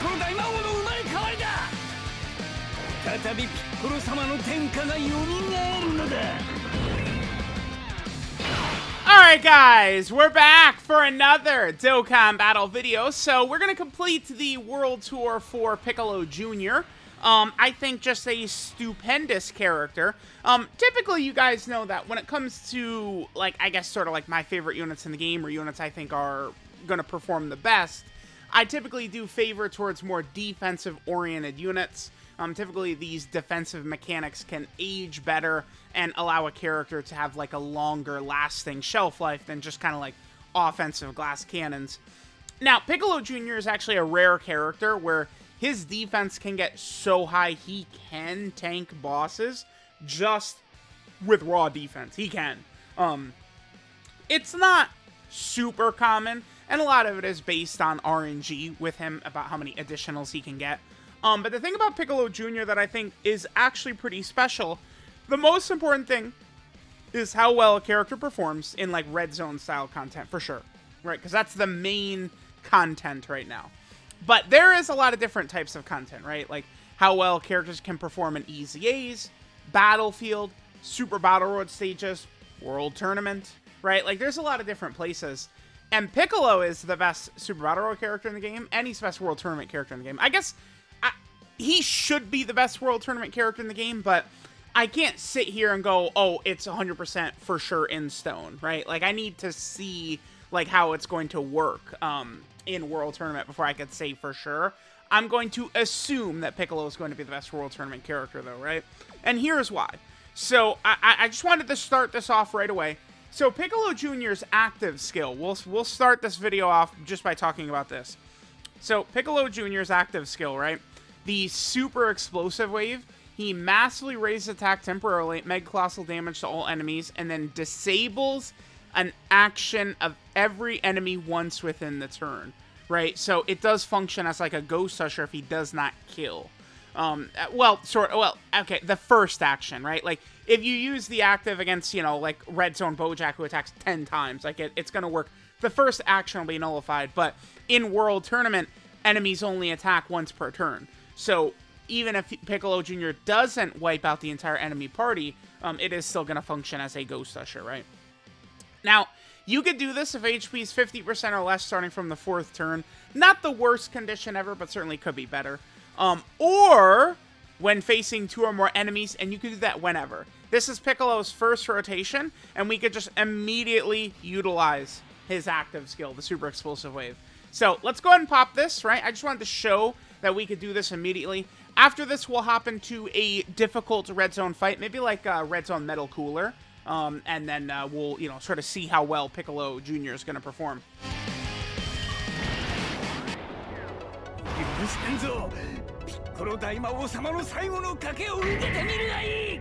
コロ大魔王の生まれ変わりだ。再びピッコロ様の天下が蘇るのだ。Alright guys, we're back for another Dokkan battle video. So we're going to complete the World Tour for Piccolo Jr. I think just a stupendous character. Typically you guys know that when it comes to, like, I guess sort of like my favorite units in the game, or units I think are going to perform the best, I typically do favor towards more defensive-oriented units. Typically, these defensive mechanics can age better and allow a character to have, like, a longer-lasting shelf life than just kind of, like, offensive glass cannons. Now, Piccolo Jr. is actually a rare character where his defense can get so high he can tank bosses just with raw defense. He can. It's not super common, and a lot of it is based on RNG with him about how many additionals he can get. But the thing about Piccolo Jr. that I think is actually pretty special, the most important thing is how well a character performs in, like, red zone style content, for sure. Right? Because that's the main content right now. But there is a lot of different types of content, right? Like, how well characters can perform in EZAs, Battlefield, Super Battle Road stages, World Tournament, right? Like, there's a lot of different places. And Piccolo is the best Super Battle Road character in the game, and he's the best World Tournament character in the game. I guess he should be the best World Tournament character in the game, but I can't sit here and go, oh, it's 100% for sure in stone, right? Like, I need to see, like, how it's going to work in World Tournament before I could say for sure. I'm going to assume that Piccolo is going to be the best World Tournament character, though, right? And here's why. So, I just wanted to start this off right away. So, Piccolo Jr.'s active skill, we'll start this video off just by talking about this. So, Piccolo Jr.'s active skill, right? The super explosive wave, he massively raises attack temporarily, mega colossal damage to all enemies, and then disables an action of every enemy once within the turn, right? So it does function as like a ghost usher if he does not kill. Okay, the first action, right? Like, if you use the active against, you know, like Red Zone Bojack who attacks 10 times, like it's gonna work. The first action will be nullified, but in World Tournament, enemies only attack once per turn. So even if Piccolo Jr. doesn't wipe out the entire enemy party, it is still going to function as a Ghost Usher, right? Now, you could do this if HP is 50% or less starting from the 4th turn. Not the worst condition ever, but certainly could be better. Or when facing 2 or more enemies, and you could do that whenever. This is Piccolo's first rotation, and we could just immediately utilize his active skill, the Super Explosive Wave. So, let's go ahead and pop this, right? I just wanted to show that we could do this immediately. After this, we'll hop into a difficult red zone fight, maybe like a red zone metal cooler, and then we'll, you know, sort of see how well Piccolo Jr. is going to perform. Piccolo大魔王様の最後の賭けを受けてみるがいい。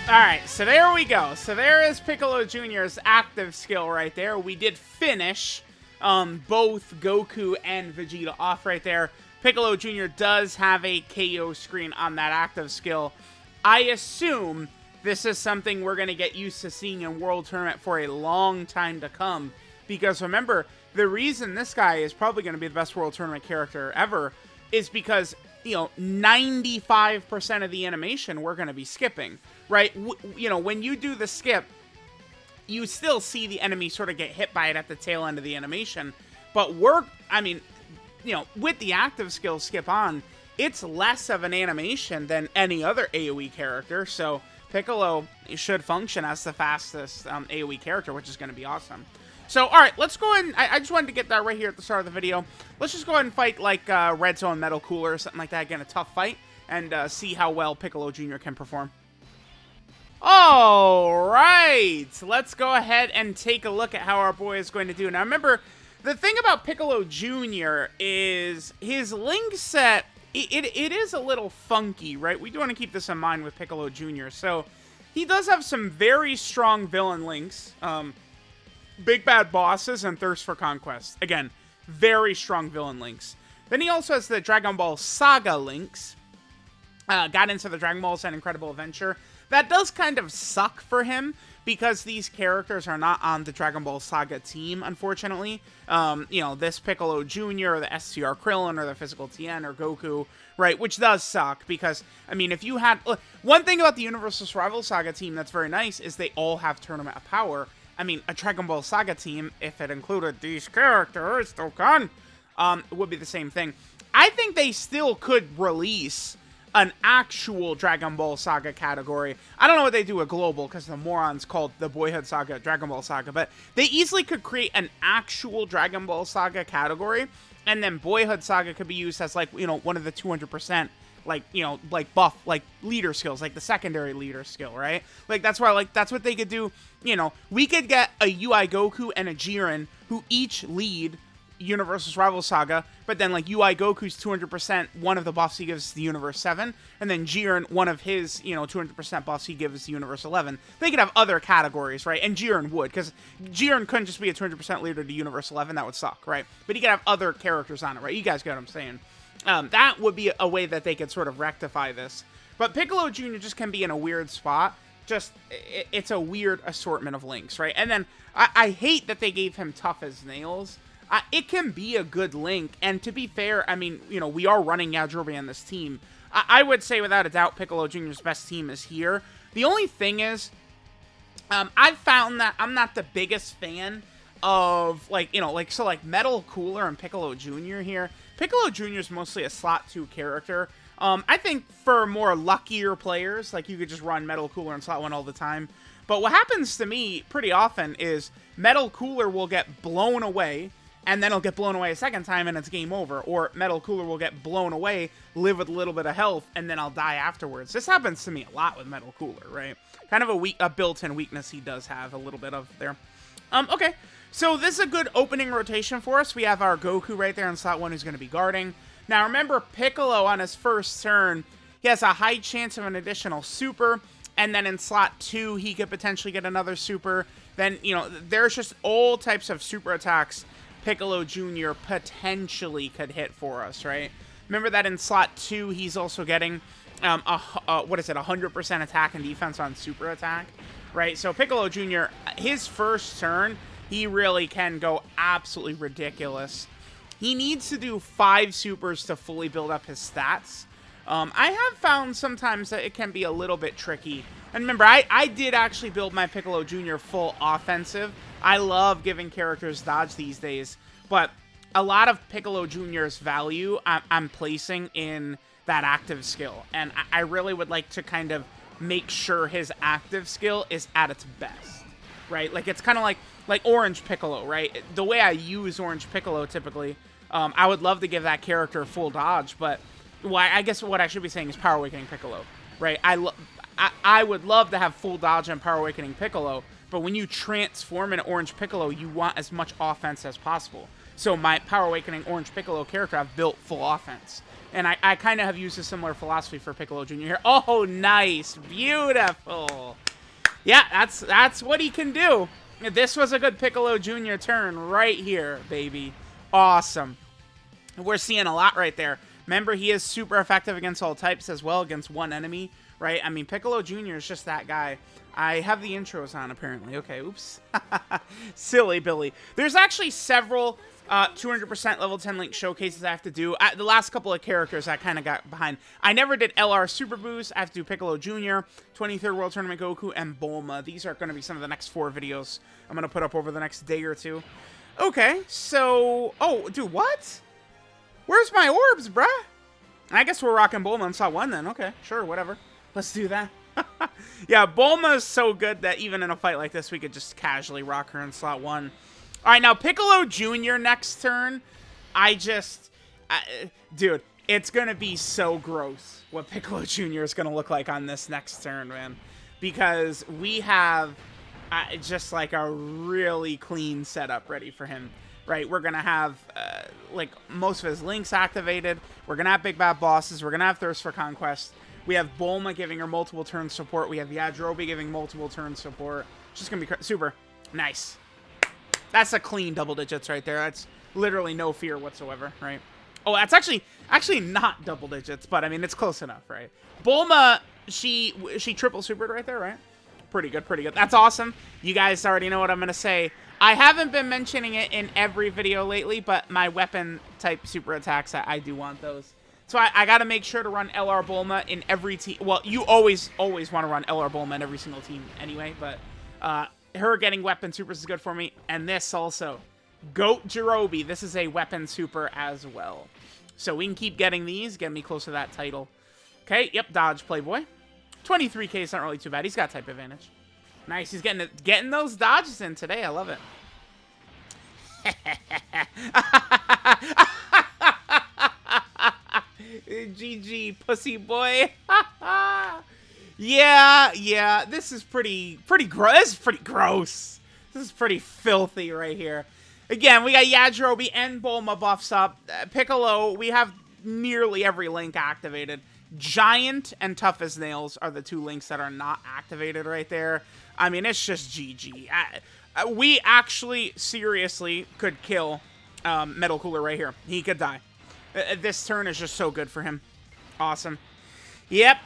Alright, so there we go. So there is Piccolo Jr.'s active skill right there. We did finish both Goku and Vegeta off right there. Piccolo Jr. does have a KO screen on that active skill. I assume this is something we're going to get used to seeing in World Tournament for a long time to come. Because remember, the reason this guy is probably going to be the best World Tournament character ever is because, you know, 95% of the animation we're going to be skipping, right? You know, when you do the skip, you still see the enemy sort of get hit by it at the tail end of the animation. But I mean, you know, with the active skill skip on, it's less of an animation than any other AoE character. So Piccolo should function as the fastest AoE character, which is going to be awesome. So, alright, let's go ahead and, I just wanted to get that right here at the start of the video. Let's just go ahead and fight, like, Red Zone Metal Cooler or something like that. Again, a tough fight, and see how well Piccolo Jr. can perform. Alright, let's go ahead and take a look at how our boy is going to do. Now, remember, the thing about Piccolo Jr. is his link set it is a little funky, right? We do want to keep this in mind with Piccolo Jr. So he does have some very strong villain links, big bad bosses, and thirst for conquest. Again, very strong villain links. Then he also has the Dragon Ball Saga links. Got into the Dragon Balls and Incredible Adventure. That does kind of suck for him, because these characters are not on the Dragon Ball Saga team, unfortunately. You know, this Piccolo Jr. or the STR Krillin or the Physical Tien or Goku, right? Which does suck, because, I mean, if you had... Look, one thing about the Universal Survival Saga team that's very nice is they all have Tournament of Power. I mean, a Dragon Ball Saga team, if it included these characters, Dokkan, would be the same thing. I think they still could release an actual Dragon Ball Saga category. I don't know what they do at Global, because the morons called the Boyhood Saga Dragon Ball Saga, but they easily could create an actual Dragon Ball Saga category, and then Boyhood Saga could be used as, like, you know, one of the 200%, like, you know, like, buff, like, leader skills, like the secondary leader skill, right? Like, that's why, like, that's what they could do. You know, we could get a UI Goku and a Jiren who each lead Universal Survival Saga, but then, like, UI Goku's 200%, one of the buffs he gives the Universe 7, and then Jiren, one of his, you know, 200% buffs he gives the Universe 11. They could have other categories, right? And Jiren would, because Jiren couldn't just be a 200% leader to Universe 11, that would suck, right? But he could have other characters on it, right? You guys get what I'm saying. That would be a way that they could sort of rectify this. But Piccolo Jr. just can be in a weird spot. Just, it's a weird assortment of links, right? And then, I hate that they gave him Tough as Nails. It can be a good link, and to be fair, I mean, you know, we are running Yajirobe on this team. I would say, without a doubt, Piccolo Jr.'s best team is here. The only thing is, I've found that I'm not the biggest fan of, like, you know, like, so, like, Metal Cooler and Piccolo Jr. here. Piccolo Jr. is mostly a slot 2 character. I think for more luckier players, like, you could just run Metal Cooler and slot 1 all the time. But what happens to me pretty often is Metal Cooler will get blown away, and then it'll get blown away a second time, and it's game over. Or Metal Cooler will get blown away, live with a little bit of health, and then I'll die afterwards. This happens to me a lot with Metal Cooler, right? Kind of a built-in weakness he does have a little bit of there. Okay, so this is a good opening rotation for us. We have our Goku right there in slot 1 who's going to be guarding. Now, remember, Piccolo on his first turn, he has a high chance of an additional super, and then in slot 2, he could potentially get another super. Then, you know, there's just all types of super attacks Piccolo Jr. potentially could hit for us, right? Remember that in slot 2, he's also getting, what is it, 100% attack and defense on super attack, right? So Piccolo Jr., his first turn, he really can go absolutely ridiculous. He needs to do 5 supers to fully build up his stats. I have found sometimes that it can be a little bit tricky. And remember, I did actually build my Piccolo Jr. full offensive. I love giving characters dodge these days, but a lot of Piccolo Jr.'s value I'm placing in that active skill, and I really would like to kind of make sure his active skill is at its best, right? Like, it's kind of like Orange Piccolo, right? The way I use Orange Piccolo typically, I would love to give that character full dodge, but well, I guess what I should be saying is Power Awakening Piccolo, right? I would love to have full dodge on Power Awakening Piccolo, but when you transform into Orange Piccolo, you want as much offense as possible. So my Power Awakening Orange Piccolo character, I've built full offense. And I kind of have used a similar philosophy for Piccolo Jr. here. Oh, nice. Beautiful. Yeah, that's what he can do. This was a good Piccolo Jr. turn right here, baby. Awesome. We're seeing a lot right there. Remember, he is super effective against all types as well, against one enemy, right? I mean, Piccolo Jr. is just that guy. I have the intros on, apparently. Okay, oops. Silly Billy. There's actually several 200% level 10 link showcases I have to do. The last couple of characters I kind of got behind. I never did LR Super Boost. I have to do Piccolo Jr., 23rd World Tournament Goku, and Bulma. These are going to be some of the next 4 videos I'm going to put up over the next day or 2. Okay, so... Oh, dude, what? Where's my orbs, bruh? I guess we're rocking Bulma in slot 1 then. Okay, sure, whatever. Let's do that. Yeah, Bulma is so good that even in a fight like this, we could just casually rock her in slot 1. All right, now Piccolo Jr. next turn. Dude, it's going to be so gross what Piccolo Jr. is going to look like on this next turn, man. Because we have just like a really clean setup ready for him. right? We're going to have, like, most of his links activated. We're going to have big bad bosses. We're going to have Thirst for Conquest. We have Bulma giving her multiple turn support. We have Yajirobe giving multiple turn support. It's just going to be super. Nice. That's a clean double digits right there. That's literally no fear whatsoever, right? Oh, that's actually not double digits, but I mean, it's close enough, right? Bulma, she triple supered right there, right? Pretty good, pretty good. That's awesome. You guys already know what I'm going to say. I haven't been mentioning it in every video lately, but my weapon type super attacks, I do want those. So I got to make sure to run LR Bulma in every team. Well, you always want to run LR Bulma in every single team anyway, but her getting weapon supers is good for me. And this also. Goat Jirobe. This is a weapon super as well. So we can keep getting these. Get me close to that title. Okay, yep, dodge Playboy. 23k is not really too bad. He's got type advantage. Nice, he's getting those dodges in today. I love it. GG, pussy boy. Yeah, this is pretty gross. This is pretty gross. This is pretty filthy right here. Again, we got Yajirobe and Bulma buffs up. Piccolo, we have nearly every link activated. Giant and Tough as Nails are the two links that are not activated right there. I mean, it's just GG. We actually, seriously, could kill Metal Cooler right here. He could die. This turn is just so good for him. Awesome. Yep.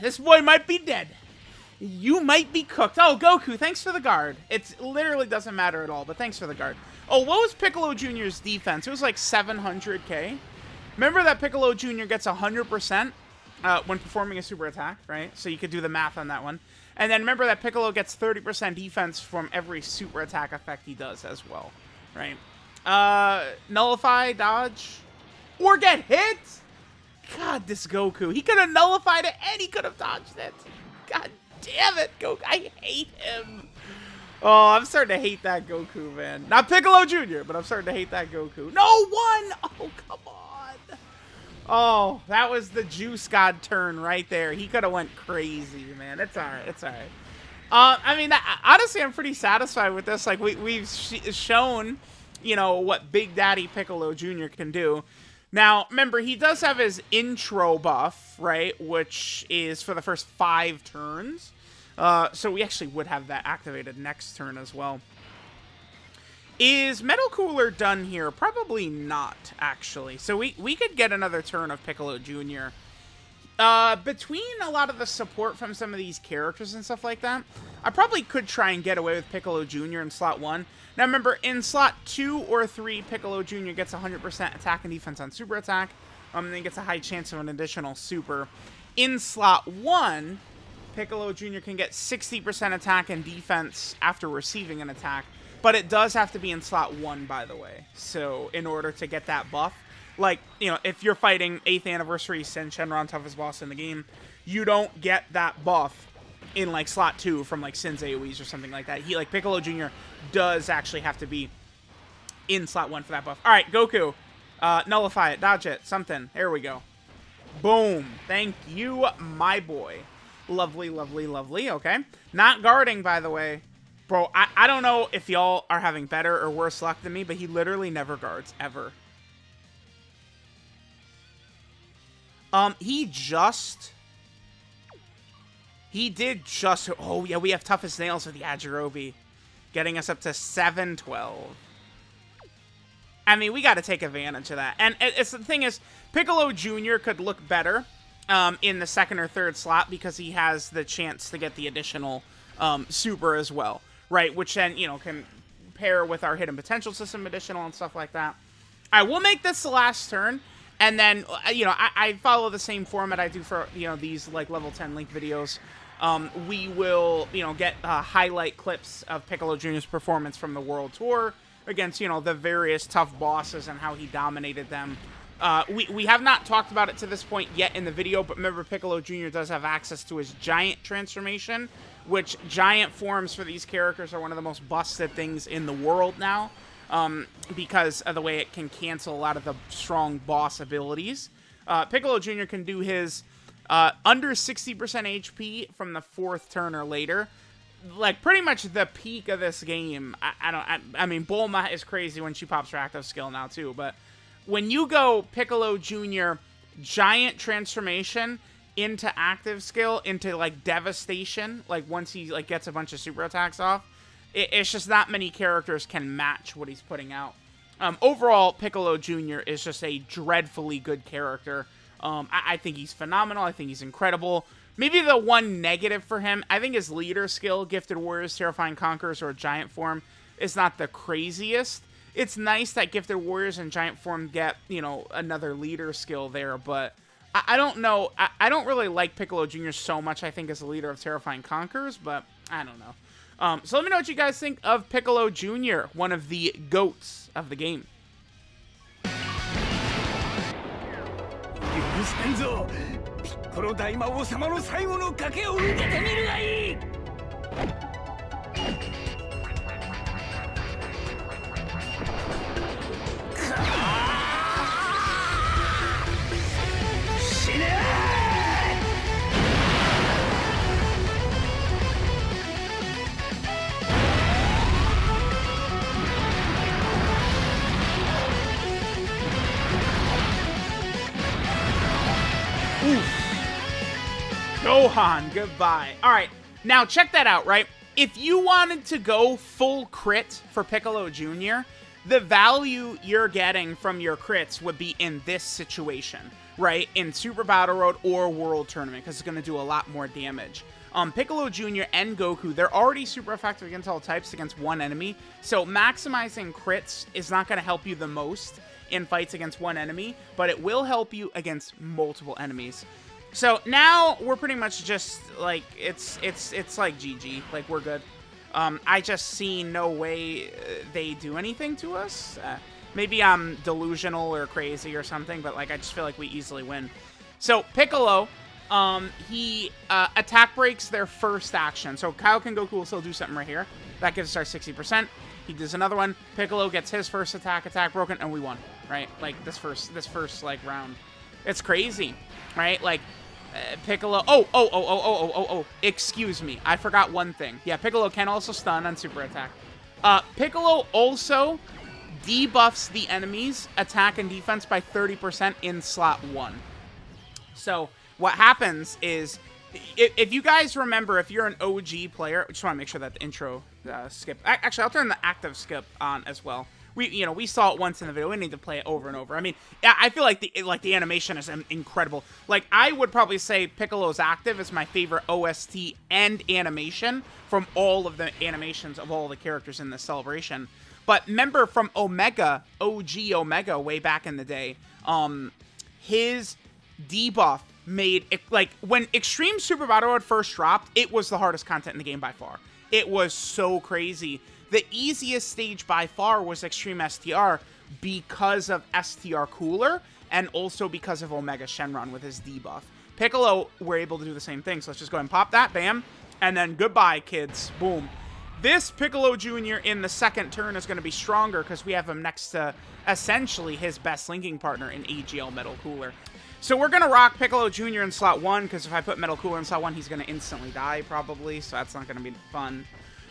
This boy might be dead. You might be cooked. Oh, Goku, thanks for the guard. It literally doesn't matter at all, but thanks for the guard. Oh, what was Piccolo Jr.'s defense? It was like 700k. Remember that Piccolo Jr. gets 100% when performing a super attack, right? So you could do the math on that one. And then remember that Piccolo gets 30% defense from every super attack effect he does as well, right? Nullify, dodge, or get hit? God, this Goku. He could have nullified it and he could have dodged it. God damn it, Goku. I hate him. Oh, I'm starting to hate that Goku, man. Not Piccolo Jr., but I'm starting to hate that Goku. No, one! Oh, come on. Oh, that was the Juice God turn right there. He could have went crazy, man. It's all right. It's all right. I mean, honestly, I'm pretty satisfied with this. Like, we've shown, you know, what Big Daddy Piccolo Jr. can do. Now, remember, he does have his intro buff, right, which is for the first 5 turns. So we actually would have that activated next turn as well. Is Metal Cooler done here? Probably not, actually. So we could get another turn of Piccolo Jr. Between a lot of the support from some of these characters and stuff like that, I probably could try and get away with Piccolo Jr. in slot 1. Now remember, in slot 2 or 3, Piccolo Jr. gets 100% attack and defense on super attack. And then gets a high chance of an additional super. In slot 1, Piccolo Jr. can get 60% attack and defense after receiving an attack. But it does have to be in slot 1, by the way. So, in order to get that buff, like, you know, if you're fighting 8th Anniversary Sen Shenron, toughest boss in the game, you don't get that buff in, like, slot 2 from, like, Sin's AoEs or something like that. Like, Piccolo Jr. does actually have to be in slot 1 for that buff. All right, Goku. Nullify it, dodge it, something. There we go. Boom. Thank you, my boy. Lovely, lovely, lovely. Okay. Not guarding, by the way. Bro, I don't know if y'all are having better or worse luck than me, but he literally never guards, ever. He did just... Oh, yeah, we have Toughest Nails with the Yajirobe, getting us up to 712. I mean, we got to take advantage of that. And it's the thing is, Piccolo Jr. could look better in the 2nd or 3rd slot because he has the chance to get the additional super as well, right? Which then, you know, can pair with our Hidden Potential System additional and stuff like that. I will make this the last turn, and then, you know, I follow the same format I do for, you know, these, like, level 10 link videos. We will, you know, get highlight clips of Piccolo Jr.'s performance from the World Tour against, you know, the various tough bosses and how he dominated them. We have not talked about it to this point yet in the video, but remember, Piccolo Jr. does have access to his giant transformation, which giant forms for these characters are one of the most busted things in the world now, because of the way it can cancel a lot of the strong boss abilities. Piccolo Jr. can do his under 60% HP from the 4th turn or later. like pretty much the peak of this game. I mean, Bulma is crazy when she pops her active skill now too, but when you go Piccolo Jr. giant transformation into active skill into like devastation, like once he like gets a bunch of super attacks off, it's just not many characters can match what he's putting out. Overall, Piccolo Jr. is just a dreadfully good character. I think he's phenomenal. I think he's incredible. Maybe the one negative for him, I think his leader skill, Gifted Warriors, Terrifying Conquerors, or Giant Form, is not the craziest. It's nice that Gifted Warriors and Giant Form get, you know, another leader skill there, but I don't know. I don't really like Piccolo Jr. so much, I think, as a leader of Terrifying Conquerors, but I don't know. So let me know what you guys think of Piccolo Jr., one of the GOATs of the game. 許せんぞピッコロ大魔王様の最後の賭けを受けてみるがいい死ね Gohan, goodbye. All right, now check that out, right? If you wanted to go full crit for Piccolo Jr., the value you're getting from your crits would be in this situation, right? In Super Battle Road or World Tournament, because it's going to do a lot more damage. Piccolo Jr. and Goku, they're already super effective against all types against one enemy, so maximizing crits is not going to help you the most in fights against one enemy, but it will help you against multiple enemies. So now we're pretty much just like it's like GG, like we're good. I just see no way they do anything to us. Maybe I'm delusional or crazy or something, but like I just feel like we easily win. So Piccolo, he attack breaks their first action. So Kaioken and Goku will still do something right here. That gives us our 60%. He does another one. Piccolo gets his first attack broken, and we won. Right? Like this first like round. It's crazy, right? Like Piccolo. Oh. Excuse me. I forgot one thing. Yeah, Piccolo can also stun on super attack. Piccolo also debuffs the enemy's attack and defense by 30% in slot 1. So what happens is, if you guys remember, if you're an OG player, I just want to make sure that the intro skip. Actually, I'll turn the active skip on as well. We saw it once in the video. We need to play it over and over. I mean, I feel like the animation is incredible. Like, I would probably say Piccolo's active is my favorite OST and animation from all of the animations of all the characters in this celebration. But remember from Omega, OG Omega, way back in the day, his debuff made it, like, when Extreme Super Battle Road first dropped, it was the hardest content in the game by far. It was so crazy. The easiest stage by far was Extreme STR because of STR Cooler and also because of Omega Shenron with his debuff. Piccolo were able to do the same thing, so let's just go ahead and pop that, bam, and then goodbye, kids, boom. This Piccolo Jr. in the second turn is going to be stronger because we have him next to essentially his best linking partner in AGL Metal Cooler. So we're going to rock Piccolo Jr. in slot 1 because if I put Metal Cooler in slot 1, he's going to instantly die probably, so that's not going to be fun.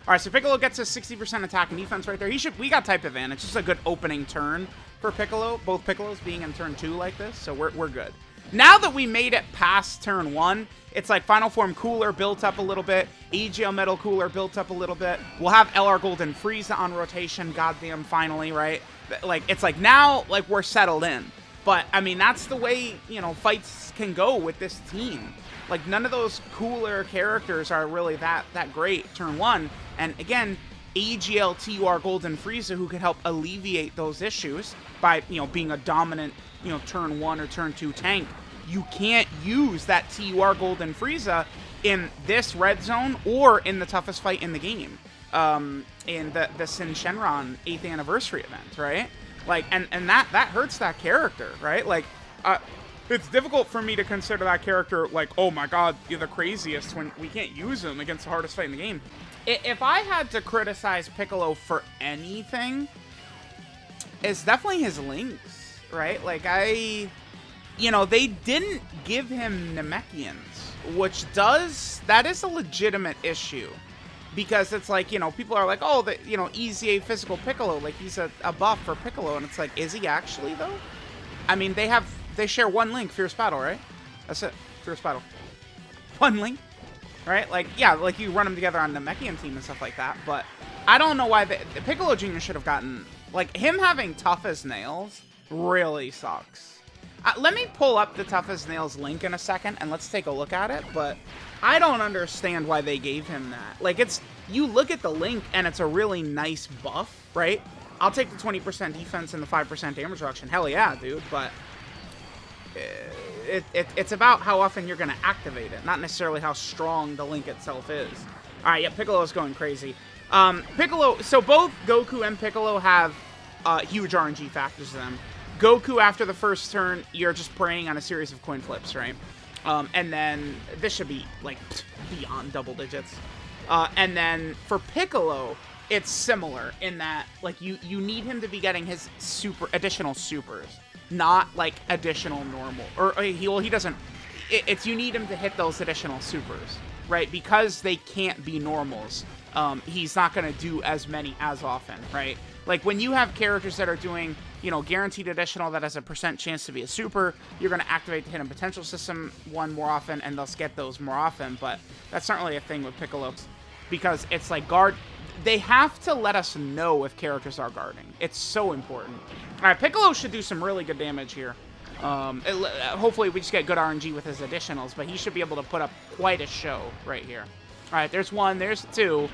All right, so Piccolo gets his 60% attack and defense right there. We got type advantage. Just a good opening turn for Piccolo. Both Piccolos being in turn 2 like this, so we're good. Now that we made it past turn 1, it's like Final Form Cooler built up a little bit. AGL Metal Cooler built up a little bit. We'll have LR Golden Frieza on rotation. Goddamn, finally, right? Like, it's like now, like, we're settled in. But, I mean, that's the way, you know, fights can go with this team. Like, none of those cooler characters are really that great turn 1. And again, AGL TUR Golden Frieza, who can help alleviate those issues by, you know, being a dominant, you know, turn 1 or turn 2 tank. You can't use that TUR Golden Frieza in this red zone or in the toughest fight in the game, in the Sin Shenron 8th anniversary event, right? Like, and that hurts that character, right? Like, it's difficult for me to consider that character like, oh my god, you're the craziest when we can't use him against the hardest fight in the game. If I had to criticize Piccolo for anything, it's definitely his links, right? Like, you know, they didn't give him Namekians, which that is a legitimate issue. because it's like, you know, people are like, oh, the, you know, easy physical Piccolo, like he's a buff for Piccolo, and it's like, is he actually though? I mean, they share one link, Fierce Battle, right? That's it, Fierce Battle. One link, right? Like, yeah, like you run them together on the Namekian team and stuff like that, but I don't know why the Piccolo Jr. should have gotten, like, him having tough as nails really sucks. Let me pull up the tough as nails link in a second, and let's take a look at it, but I don't understand why they gave him that. Like, it's, you look at the link, and it's a really nice buff, right? I'll take the 20% defense and the 5% damage reduction. Hell yeah, dude, but it's about how often you're going to activate it, not necessarily how strong the link itself is. All right, yeah, Piccolo's going crazy. Piccolo, so both Goku and Piccolo have huge RNG factors to them. Goku, after the first turn, you're just preying on a series of coin flips, right? And then this should be, like, beyond double digits. And then for Piccolo, it's similar in that, like, you need him to be getting his additional supers, not, like, additional normal. Or, he doesn't, it's you need him to hit those additional supers, right? Because they can't be normals, he's not going to do as many as often, right? Like, when you have characters that are doing, you know, guaranteed additional that has a % chance to be a super, you're going to activate the hidden potential system one more often, and thus get those more often, but that's not really a thing with Piccolo, because it's like they have to let us know if characters are guarding. It's so important. All right, Piccolo should do some really good damage here. Hopefully we just get good RNG with his additionals, but he should be able to put up quite a show right here. All right, there's one, there's two.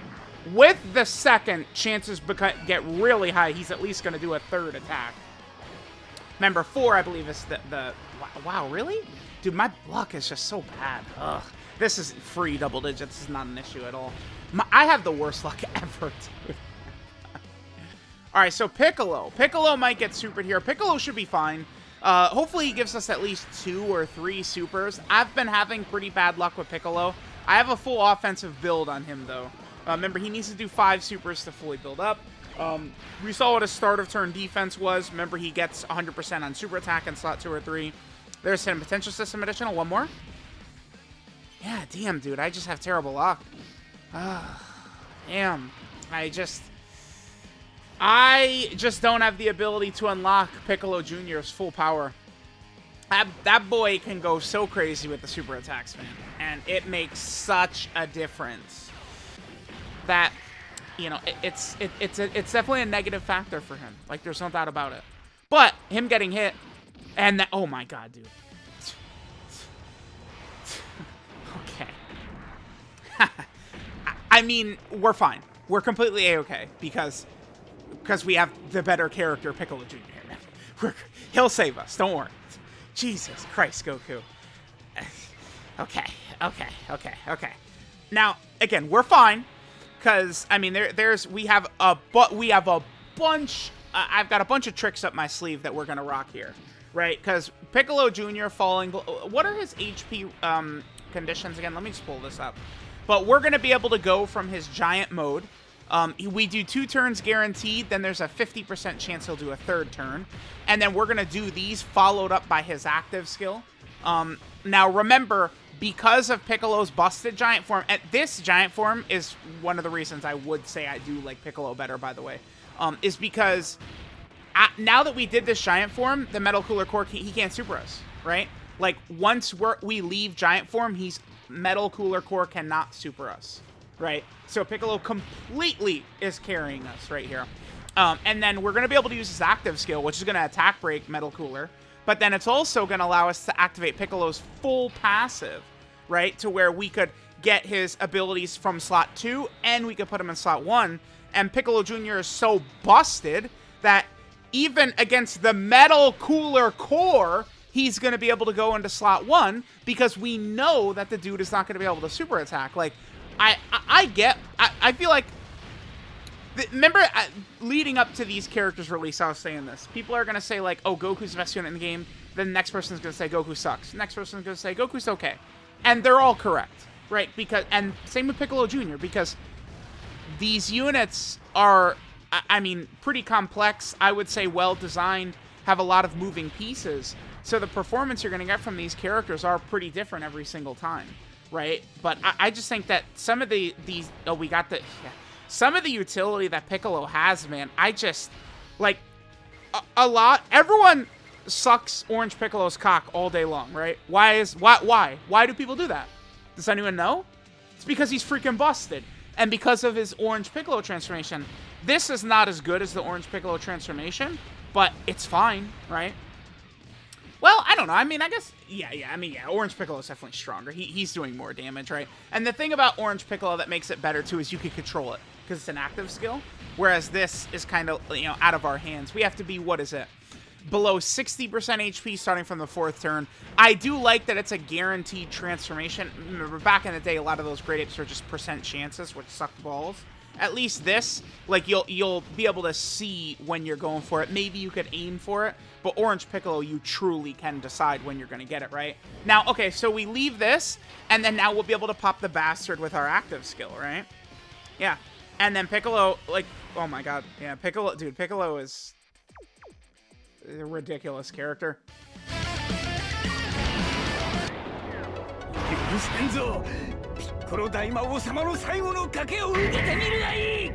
With the second, chances get really high. He's at least going to do a third attack. Remember, 4, I believe, is the... Wow, really? Dude, my luck is just so bad. Ugh. This is free double digits. This is not an issue at all. I have the worst luck ever, dude. All right, so Piccolo. Piccolo might get supered here. Piccolo should be fine. Hopefully he gives us at least 2 or 3 supers. I've been having pretty bad luck with Piccolo. I have a full offensive build on him, though. Remember, he needs to do 5 supers to fully build up. We saw what his start of turn defense was. Remember, he gets 100% on super attack in slot 2 or 3. There's hidden potential system additional. One more. Yeah, damn, dude. I just have terrible luck. Damn. I just don't have the ability to unlock Piccolo Jr.'s full power. That boy can go so crazy with the super attacks, man. And it makes such a difference. That, you know, it's definitely a negative factor for him. Like, there's no doubt about it. But him getting hit, and that, oh my god, dude. Okay. I mean, we're fine. We're completely a-okay because we have the better character, Piccolo Jr. He'll save us. Don't worry. Jesus Christ, Goku. Okay. Now, again, we're fine. Because, I mean, we have a bunch, I've got a bunch of tricks up my sleeve that we're going to rock here, right? Because Piccolo Jr. falling, what are his HP conditions again? Let me just pull this up. But we're going to be able to go from his giant mode. We do 2 turns guaranteed, then there's a 50% chance he'll do a 3rd turn. And then we're going to do these followed up by his active skill. Now, remember, because of Piccolo's busted giant form, and this giant form is one of the reasons I would say I do like Piccolo better, by the way, is because now that we did this giant form, the Metal Cooler Core, he can't super us, right? Like, once we leave giant form, Metal Cooler Core cannot super us, right? So Piccolo completely is carrying us right here. And then we're going to be able to use his active skill, which is going to attack break Metal Cooler. But then it's also going to allow us to activate Piccolo's full passive, right? To where we could get his abilities from slot 2, and we could put him in slot 1. And Piccolo Jr. is so busted that even against the Metal Cooler Core, he's going to be able to go into slot 1, because we know that the dude is not going to be able to super attack. Like, I feel like, remember, leading up to these characters' release, I was saying this. People are going to say, like, oh, Goku's the best unit in the game. Then the next person's going to say Goku sucks. The next person's going to say Goku's okay. And they're all correct, right? And same with Piccolo Jr., because these units are, I mean, pretty complex. I would say well-designed, have a lot of moving pieces. So the performance you're going to get from these characters are pretty different every single time. right? But I just think that some of some of the utility that Piccolo has, man, I just, like, everyone sucks Orange Piccolo's cock all day long, right? Why do people do that? Does anyone know? It's because he's freaking busted. And because of his Orange Piccolo transformation. This is not as good as the Orange Piccolo transformation, but it's fine, right? Well, I don't know. I mean, I guess, yeah, Orange Piccolo is definitely stronger. He's doing more damage, right? And the thing about Orange Piccolo that makes it better, too, is you can control it, because it's an active skill, whereas this is kind of, you know, out of our hands. We have to be, what is it? Below 60% HP starting from the 4th turn. I do like that it's a guaranteed transformation. Remember, back in the day, a lot of those Great Apes were just percent chances, which sucked balls. At least this, like, you'll be able to see when you're going for it. Maybe you could aim for it, but Orange Piccolo, you truly can decide when you're going to get it, right? Now, okay, so we leave this, and then now we'll be able to pop the Bastard with our active skill, right? Yeah. And then Piccolo, like, oh my god. Yeah, Piccolo is a ridiculous character. 許せんぞピッコロ大魔王様の最後の賭けを受けてみるがいい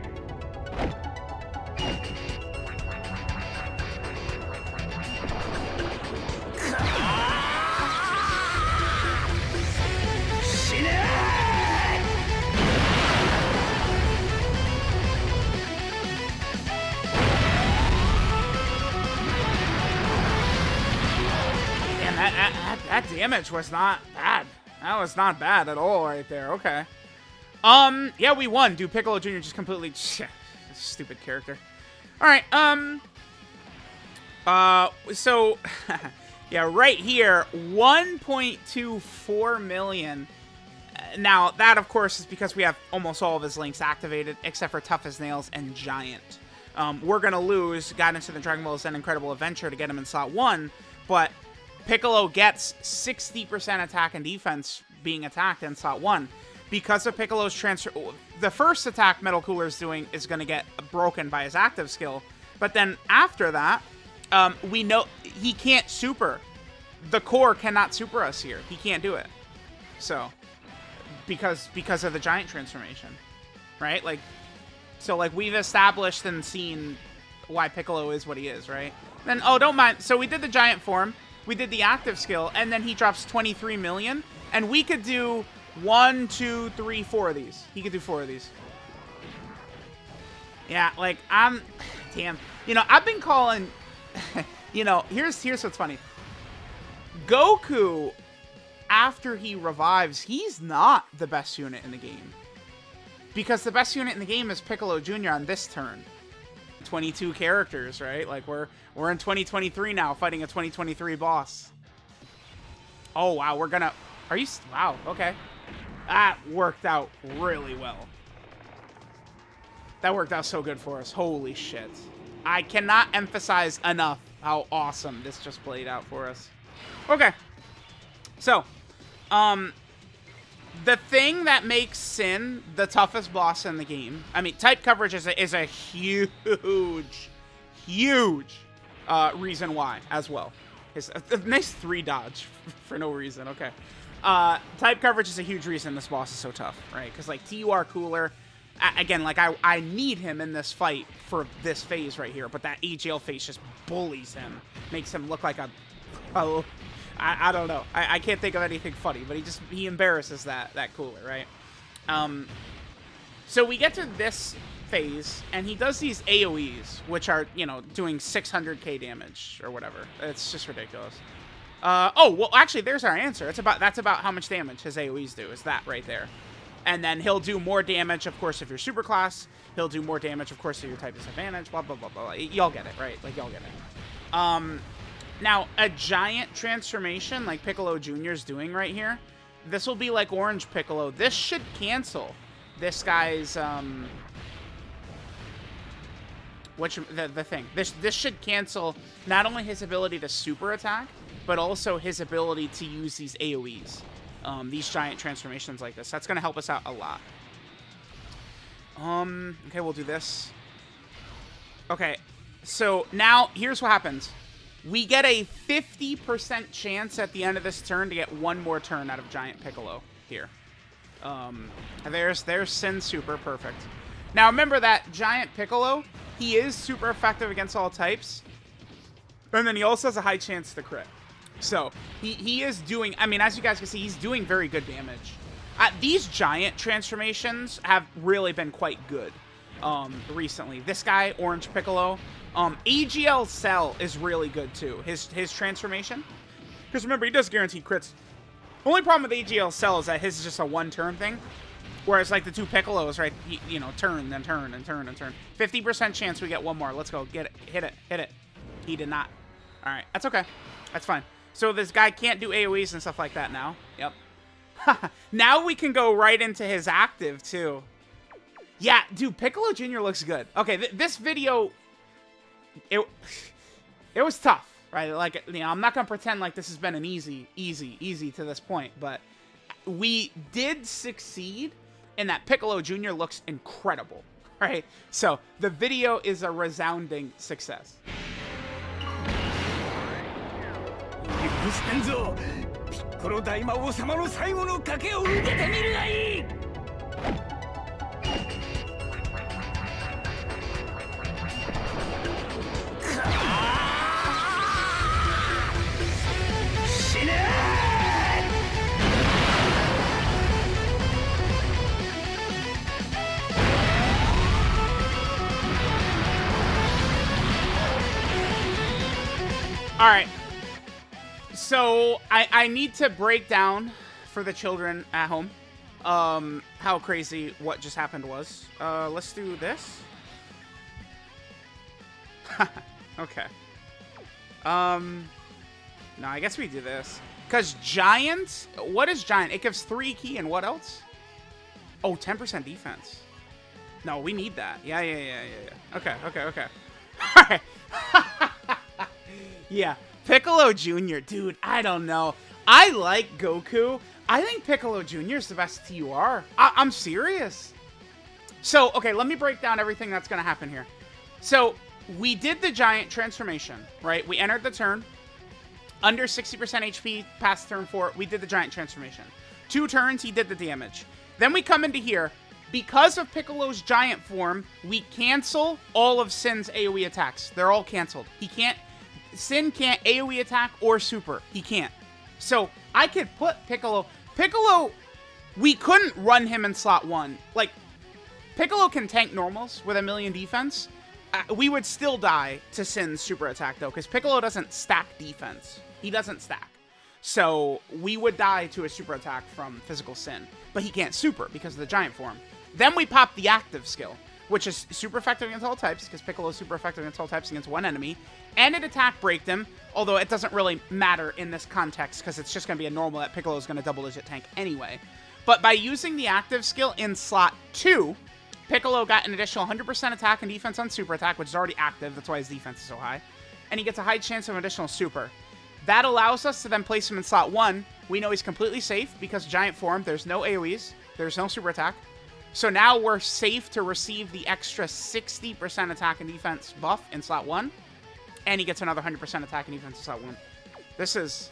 死ね！That damage was not bad. That was not bad at all right there. Okay. Yeah, we won. Dude, Piccolo Jr. just completely... Stupid character. Alright, so... yeah, right here, 1.24 million. Now, that, of course, is because we have almost all of his links activated, except for Tough as Nails and Giant. We're gonna lose Guidance to the Dragon Ball Z Incredible Adventure to get him in slot 1, but... Piccolo gets 60% attack and defense being attacked in slot 1. Because of Piccolo's transfer... The first attack Metal Cooler is doing is going to get broken by his active skill. But then after that, we know he can't super. The core cannot super us here. He can't do it. So, because of the Giant transformation. Right? Like, so, like, we've established and seen why Piccolo is what he is, right? Then, oh, don't mind. So we did the Giant form. We did the active skill, and then he drops 23 million, and we could do 1, 2, 3, 4 of these. He could do 4 of these. Yeah, like, damn. You know, I've been calling, you know, here's what's funny. Goku, after he revives, he's not the best unit in the game. Because the best unit in the game is Piccolo Jr. on this turn. 22 characters, right? Like, we're in 2023 now, fighting a 2023 boss. Oh, wow, we're gonna... Wow, okay. That worked out really well. That worked out so good for us. Holy shit. I cannot emphasize enough how awesome this just played out for us. Okay. So, the thing that makes Sin the toughest boss in the game, I mean, type coverage is a huge reason why as well. It's a nice 3 dodge for no reason. Okay. Type coverage is a huge reason this boss is so tough, right? Because, like, TUR Cooler, again, like, I need him in this fight for this phase right here, but that AGL phase just bullies him. Makes him look like I don't know. I can't think of anything funny, but he embarrasses that Cooler, right? So we get to this phase, and he does these AoEs, which are, you know, doing 600k damage or whatever. It's just ridiculous. Oh, well, actually, there's our answer. That's about how much damage his AoEs do, is that right there. And then he'll do more damage, of course, if you're super class. He'll do more damage, of course, if you're type disadvantage, blah, blah, blah, blah. Y'all get it, right? Like, y'all get it. Now, a Giant transformation like Piccolo Jr. is doing right here, this will be like Orange Piccolo. This should cancel this guy's, the thing. This should cancel not only his ability to super attack, but also his ability to use these AoEs. These Giant transformations like this. That's going to help us out a lot. Okay, we'll do this. Okay, so now here's what happens. We get a 50% chance at the end of this turn to get one more turn out of Giant Piccolo here. There's Sin Super, perfect. Now remember that Giant Piccolo, he is super effective against all types. And then he also has a high chance to crit. So, he is doing, I mean, as you guys can see, he's doing very good damage. These Giant transformations have really been quite good recently. This guy, Orange Piccolo, AGL Cell is really good too, his transformation. Because remember, he does guaranteed crits. Only problem with AGL Cell is that his is just a one-turn thing. Whereas, like, the two Piccolos, right, you know, turn, then turn, and turn, and turn. 50% chance we get one more. Let's go. Get it. Hit it. Hit it. He did not. All right. That's okay. That's fine. So this guy can't do AoEs and stuff like that now. Yep. Now we can go right into his active, too. Yeah, dude, Piccolo Jr. looks good. Okay, this video, it was tough, right? Like, you know, I'm not going to pretend like this has been an easy to this point, but we did succeed in that Piccolo Jr. looks incredible, right? So the video is a resounding success. All right, so I need to break down for the children at home how crazy what just happened was. Let's do this. Okay. No, I guess we do this. Because Giant, what is Giant? It gives 3 key and what else? Oh, 10% defense. No, we need that. Yeah. Okay. All right. Yeah, Piccolo Jr., dude, I don't know. I like Goku. I think Piccolo Jr. is the best TUR. I'm serious. So, okay, let me break down everything that's going to happen here. So, we did the Giant transformation, right? We entered the turn. Under 60% HP past turn 4, we did the Giant transformation. 2 turns, he did the damage. Then we come into here. Because of Piccolo's Giant form, we cancel all of Sin's AoE attacks. They're all canceled. Sin can't AoE attack or super. He can't. So, I could put Piccolo, we couldn't run him in slot 1. Like, Piccolo can tank normals with 1,000,000 defense. We would still die to Sin's super attack, though, because Piccolo doesn't stack defense. He doesn't stack. So, we would die to a super attack from physical Sin. But he can't super because of the Giant form. Then we pop the active skill, which is super effective against all types, because Piccolo is super effective against all types against one enemy. And it attack break them, although it doesn't really matter in this context, because it's just going to be a normal that Piccolo is going to double-digit tank anyway. But by using the active skill in slot 2, Piccolo got an additional 100% attack and defense on super attack, which is already active. That's why his defense is so high. And he gets a high chance of additional super. That allows us to then place him in slot 1. We know he's completely safe, because Giant form, there's no AoEs, there's no super attack. So now we're safe to receive the extra 60% attack and defense buff in slot 1. And he gets another 100% attack and defense in slot 1. This is,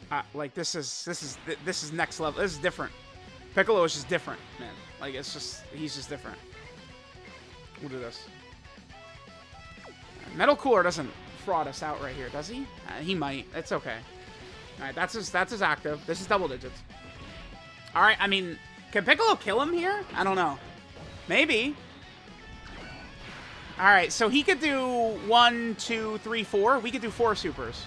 this is next level. This is different. Piccolo is just different, man. Like, he's just different. We'll do this. Metal Cooler doesn't fraud us out right here, does he? He might. It's okay. All right, that's his active. This is double digits. All right, I mean, can Piccolo kill him here? I don't know. Maybe. All right, so he could do 1, 2, 3, 4. We could do 4 supers.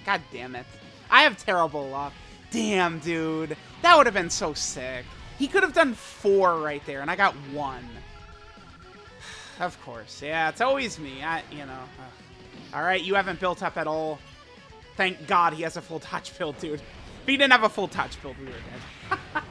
God damn it. I have terrible luck. Damn, dude. That would have been so sick. He could have done 4 right there, and I got 1. Of course. Yeah, it's always me. All right, you haven't built up at all. Thank God he has a full touch build, dude. If he didn't have a full touch build, we were dead.